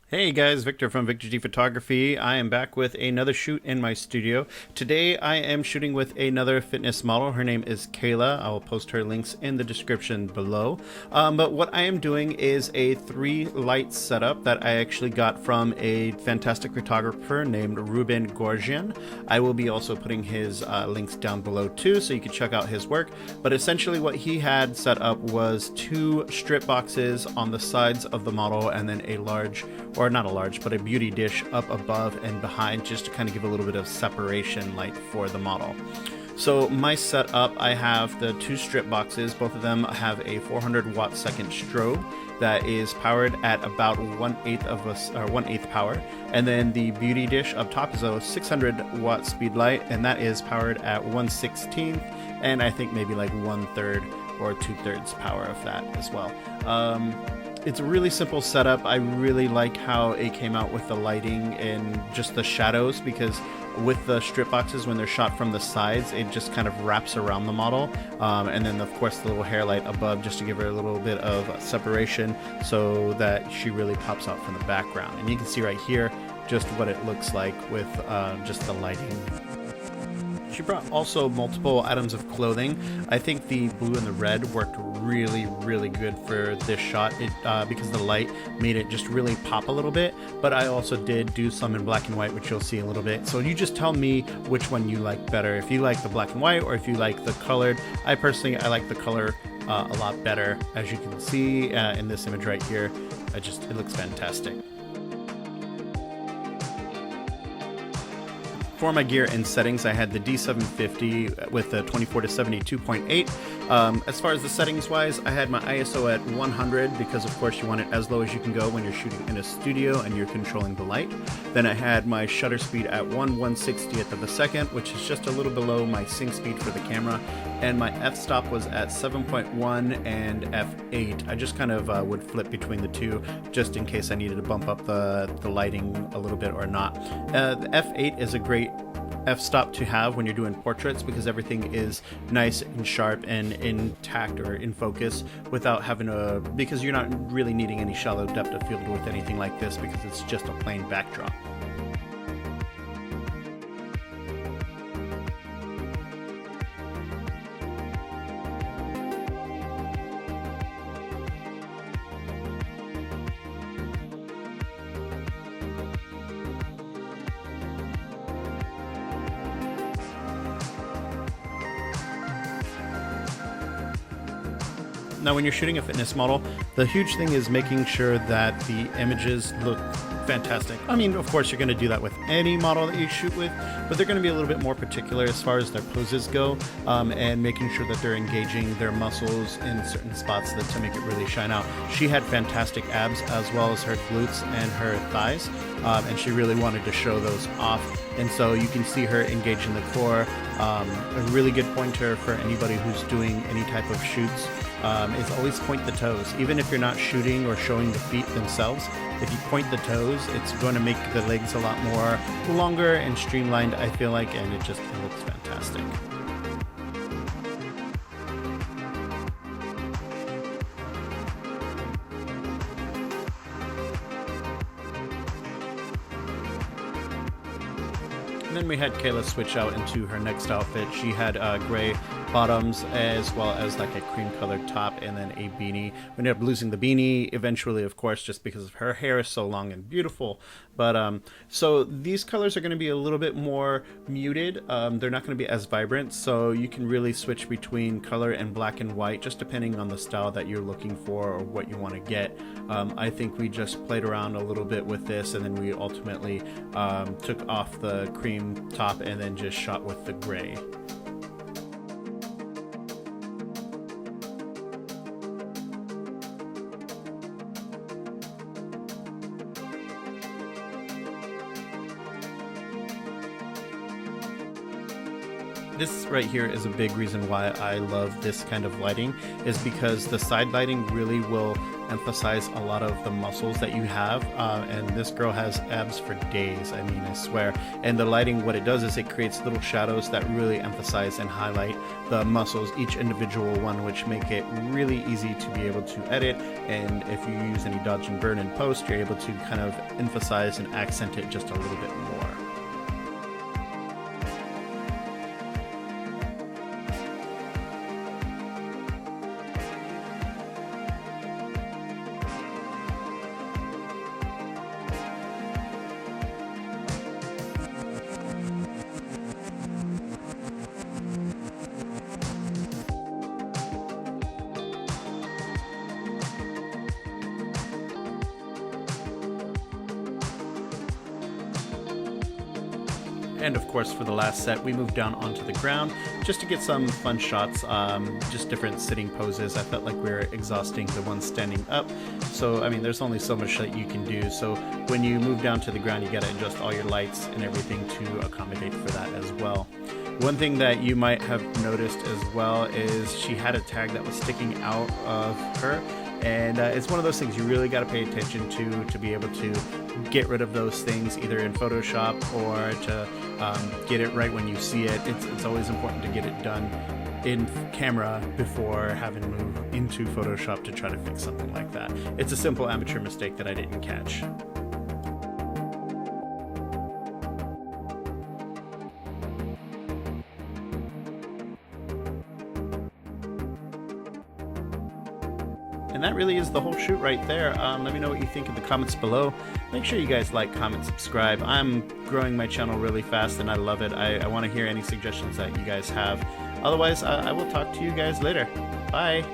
Hey guys, Victor from Victor G Photography. I am back with another shoot in my studio. Today I am shooting with another fitness model. Her name is Kayla. I will post her links in the description below. But what I am doing is a 3-light setup that I actually got from a fantastic photographer named Ruben Gorgian. I will be also putting his links down below too, so you can check out his work. But essentially what he had set up was 2 strip boxes on the sides of the model and then a large, or not a large, but a beauty dish up above and behind, just to kind of give a little bit of separation light for the model. So my setup, I have the 2 strip boxes. Both of them have a 400 watt second strobe that is powered at about 1/8 power, and then the beauty dish up top is a 600 watt speed light, and that is powered at 1/16, and I think maybe like 1/3 or 2/3 power of that as well. It's a really simple setup. I really like how it came out with the lighting and just the shadows, because with the strip boxes, when they're shot from the sides, it just kind of wraps around the model. And then of course the little hair light above, just to give her a little bit of separation so that she really pops out from the background. And you can see right here just what it looks like with just the lighting. She brought also multiple items of clothing. I think the blue and the red worked really good for this shot, because the light made it just really pop a little bit. But I also did do some in black and white, which you'll see in a little bit. So you just tell me which one you like better, if you like the black and white or if you like the colored. I personally like the color a lot better. As you can see in this image right here, it looks fantastic. For my gear and settings, I had the D750 with the 24 to 72.8. As far as the settings wise, I had my ISO at 100 because of course you want it as low as you can go when you're shooting in a studio and you're controlling the light. Then I had my shutter speed at 1/160th of a second, which is just a little below my sync speed for the camera. And my f-stop was at 7.1 and f8. I just kind of would flip between the two just in case I needed to bump up the lighting a little bit or not. The f8 is a great f-stop to have when you're doing portraits, because everything is nice and sharp and intact or in focus without having because you're not really needing any shallow depth of field with anything like this, because it's just a plain backdrop. Now, when you're shooting a fitness model, the huge thing is making sure that the images look fantastic. I mean, of course, you're going to do that with any model that you shoot with, but they're going to be a little bit more particular as far as their poses go, and making sure that they're engaging their muscles in certain spots to make it really shine out. She had fantastic abs as well as her glutes and her thighs, and she really wanted to show those off. And so you can see her engaging the core. A really good pointer for anybody who's doing any type of shoots is always point the toes. Even if you're not shooting or showing the feet themselves, if you point the toes, it's going to make the legs a lot more longer and streamlined, I feel like, and it looks fantastic. And then we had Kayla switch out into her next outfit. She had gray bottoms as well as like a cream colored top and then a beanie. We ended up losing the beanie eventually, of course, just because her hair is so long and beautiful. But so these colors are going to be a little bit more muted. They're not going to be as vibrant, so you can really switch between color and black and white just depending on the style that you're looking for or what you want to get. I think we just played around a little bit with this, and then we ultimately took off the cream top and then just shot with the gray. This right here is a big reason why I love this kind of lighting, is because the side lighting really will emphasize a lot of the muscles that you have, and this girl has abs for days, I mean, I swear. And the lighting, what it does is it creates little shadows that really emphasize and highlight the muscles, each individual one, which make it really easy to be able to edit. And if you use any dodge and burn in post, you're able to kind of emphasize and accent it just a little bit more. And of course, for the last set, we moved down onto the ground just to get some fun shots, just different sitting poses. I felt like we were exhausting the one standing up. So, I mean, there's only so much that you can do. So when you move down to the ground, you got to adjust all your lights and everything to accommodate for that as well. One thing that you might have noticed as well is she had a tag that was sticking out of her. And it's one of those things you really got to pay attention to be able to get rid of those things, either in Photoshop or to get it right when you see it. It's always important to get it done in camera before having to move into Photoshop to try to fix something like that. It's a simple amateur mistake that I didn't catch. And that really is the whole shoot right there. Let me know what you think in the comments below. Make sure you guys like, comment, subscribe. I'm growing my channel really fast and I love it. I want to hear any suggestions that you guys have. Otherwise, I will talk to you guys later. Bye.